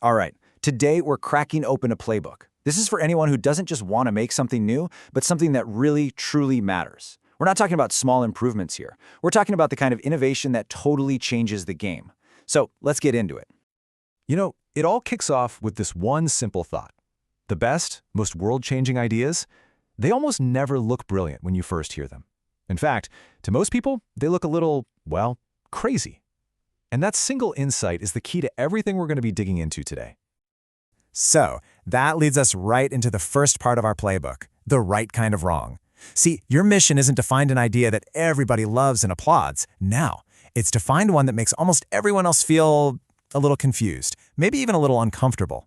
All right, today we're cracking open a playbook. This is for anyone who doesn't just want to make something new, but something that really, truly matters. We're not talking about small improvements here. We're talking about the kind of innovation that totally changes the game. So let's get into it. It all kicks off with this one simple thought. The best, most world-changing ideas, they almost never look brilliant when you first hear them. In fact, to most people, they look a little, well, crazy. And that single insight is the key to everything we're going to be digging into today. So, that leads us right into the first part of our playbook, the right kind of wrong. See, your mission isn't to find an idea that everybody loves and applauds. No, it's to find one that makes almost everyone else feel a little confused, maybe even a little uncomfortable.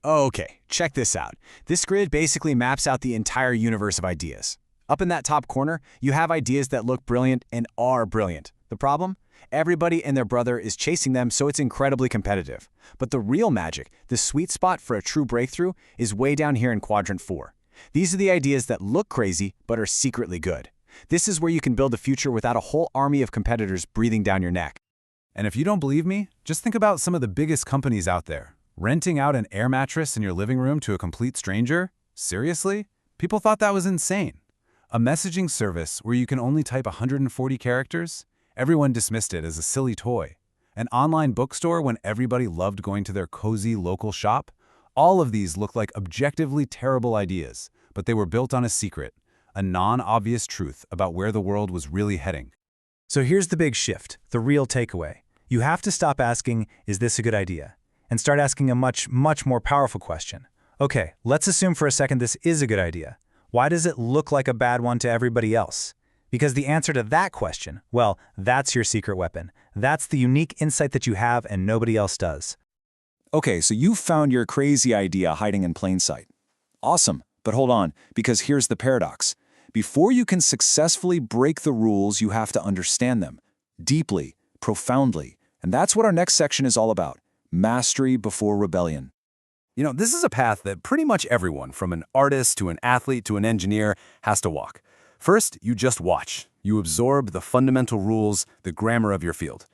Okay, check this out. This grid basically maps out the entire universe of ideas. Up in that top corner, you have ideas that look brilliant and are brilliant. The problem? Everybody and their brother is chasing them, so it's incredibly competitive. But the real magic, the sweet spot for a true breakthrough, is way down here in quadrant 4. These are the ideas that look crazy but are secretly good. This is where you can build a future without a whole army of competitors breathing down your neck. And if you don't believe me, just think about some of the biggest companies out there. Renting out an air mattress in your living room to a complete stranger? Seriously? People thought that was insane. A messaging service where you can only type 140 characters? Everyone dismissed it as a silly toy. An online bookstore when everybody loved going to their cozy local shop? All of these look like objectively terrible ideas, but they were built on a secret, a non-obvious truth about where the world was really heading. So here's the big shift, the real takeaway. You have to stop asking, is this a good idea? And start asking a much, much more powerful question. Okay, let's assume for a second this is a good idea. Why does it look like a bad one to everybody else? Because the answer to that question, well, that's your secret weapon. That's the unique insight that you have and nobody else does. Okay, so you found your crazy idea hiding in plain sight. Awesome, but hold on, because here's the paradox. Before you can successfully break the rules, you have to understand them deeply, profoundly. And that's what our next section is all about. Mastery before rebellion. This is a path that pretty much everyone, from an artist to an athlete to an engineer, has to walk. First, you just watch. You absorb the fundamental rules, the grammar of your field.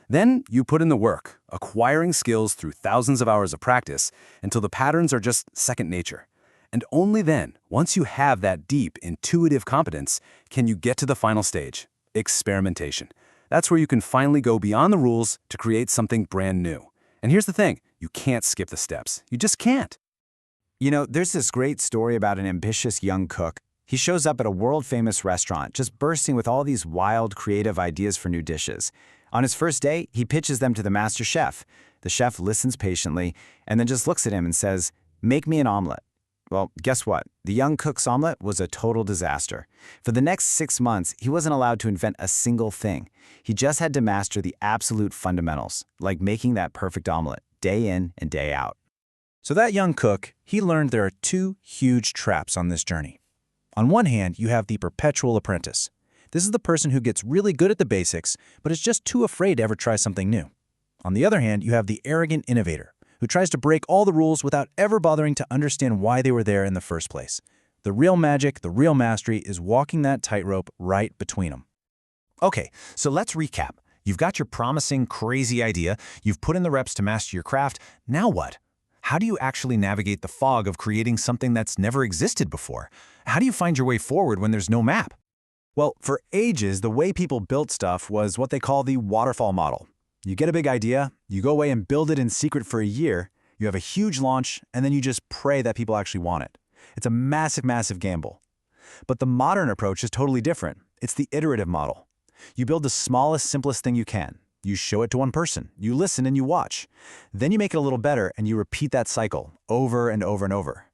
Then, you put in the work, acquiring skills through thousands of hours of practice until the patterns are just second nature. And only then, once you have that deep, intuitive competence, can you get to the final stage, experimentation. That's where you can finally go beyond the rules to create something brand new. And here's the thing, you can't skip the steps. You just can't. There's this great story about an ambitious young cook. He shows up at a world-famous restaurant, just bursting with all these wild, creative ideas for new dishes. On his first day, he pitches them to the master chef. The chef listens patiently and then just looks at him and says, "Make me an omelet." Well, guess what? The young cook's omelet was a total disaster. For the next 6 months, he wasn't allowed to invent a single thing. He just had to master the absolute fundamentals, like making that perfect omelet, day in and day out. So that young cook, he learned there are 2 huge traps on this journey. On one hand, you have the perpetual apprentice. This is the person who gets really good at the basics, but is just too afraid to ever try something new. On the other hand, you have the arrogant innovator, who tries to break all the rules without ever bothering to understand why they were there in the first place. The real magic, the real mastery, is walking that tightrope right between them. Okay, so let's recap. You've got your promising, crazy idea, you've put in the reps to master your craft. Now what? How do you actually navigate the fog of creating something that's never existed before? How do you find your way forward when there's no map? Well, for ages, the way people built stuff was what they call the waterfall model. You get a big idea, you go away and build it in secret for a year, you have a huge launch, and then you just pray that people actually want it. It's a massive, massive gamble. But the modern approach is totally different. It's the iterative model. You build the smallest, simplest thing you can. You show it to one person, you listen and you watch. Then you make it a little better and you repeat that cycle over and over and over.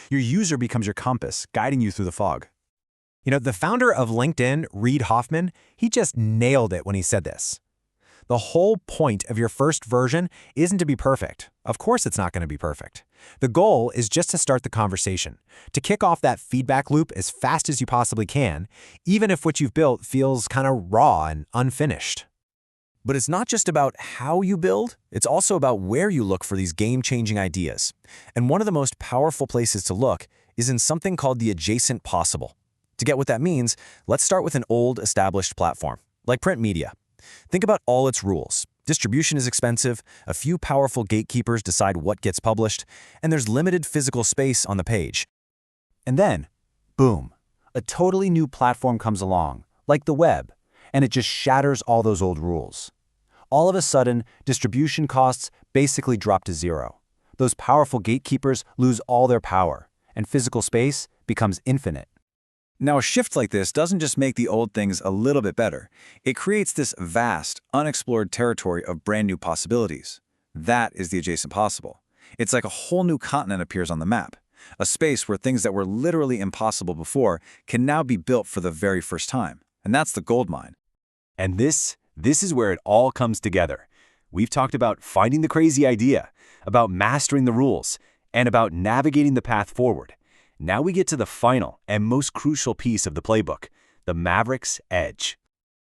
Your user becomes your compass, guiding you through the fog. The founder of LinkedIn, Reid Hoffman, he just nailed it when he said this. The whole point of your first version isn't to be perfect. Of course it's not going to be perfect. The goal is just to start the conversation, to kick off that feedback loop as fast as you possibly can, even if what you've built feels kind of raw and unfinished. But it's not just about how you build, it's also about where you look for these game-changing ideas. And one of the most powerful places to look is in something called the adjacent possible. To get what that means, let's start with an old, established platform, like print media. Think about all its rules. Distribution is expensive, a few powerful gatekeepers decide what gets published, and there's limited physical space on the page. And then, boom, a totally new platform comes along, like the web, and it just shatters all those old rules. All of a sudden, distribution costs basically drop to zero. Those powerful gatekeepers lose all their power, and physical space becomes infinite. Now, a shift like this doesn't just make the old things a little bit better. It creates this vast, unexplored territory of brand new possibilities. That is the adjacent possible. It's like a whole new continent appears on the map, a space where things that were literally impossible before can now be built for the very first time. And that's the gold mine. And this is where it all comes together. We've talked about finding the crazy idea, about mastering the rules, and about navigating the path forward. Now we get to the final and most crucial piece of the playbook, the Maverick's edge.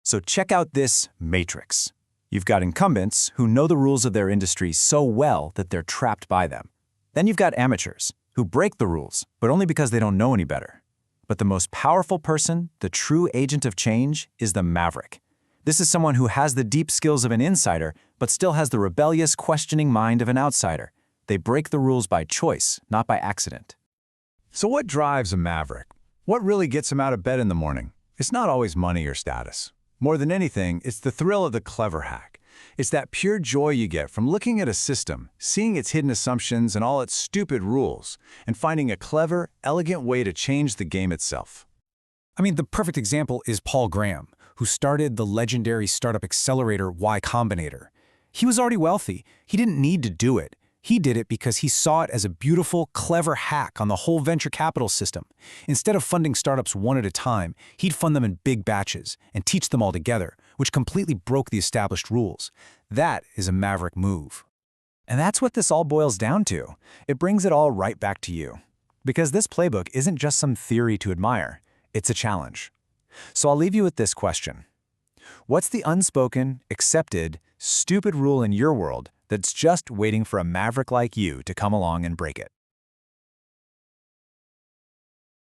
So check out this matrix. You've got incumbents who know the rules of their industry so well that they're trapped by them. Then you've got amateurs who break the rules, but only because they don't know any better. But the most powerful person, the true agent of change, is the Maverick. This is someone who has the deep skills of an insider, but still has the rebellious, questioning mind of an outsider. They break the rules by choice, not by accident. So what drives a maverick? What really gets him out of bed in the morning? It's not always money or status. More than anything, it's the thrill of the clever hack. It's that pure joy you get from looking at a system, seeing its hidden assumptions and all its stupid rules, and finding a clever, elegant way to change the game itself. I mean, the perfect example is Paul Graham, who started the legendary startup accelerator Y Combinator. He was already wealthy. He didn't need to do it. He did it because he saw it as a beautiful, clever hack on the whole venture capital system. Instead of funding startups one at a time, he'd fund them in big batches and teach them all together, which completely broke the established rules. That is a maverick move. And that's what this all boils down to. It brings it all right back to you. Because this playbook isn't just some theory to admire, it's a challenge. So I'll leave you with this question. What's the unspoken, accepted, stupid rule in your world that's just waiting for a maverick like you to come along and break it?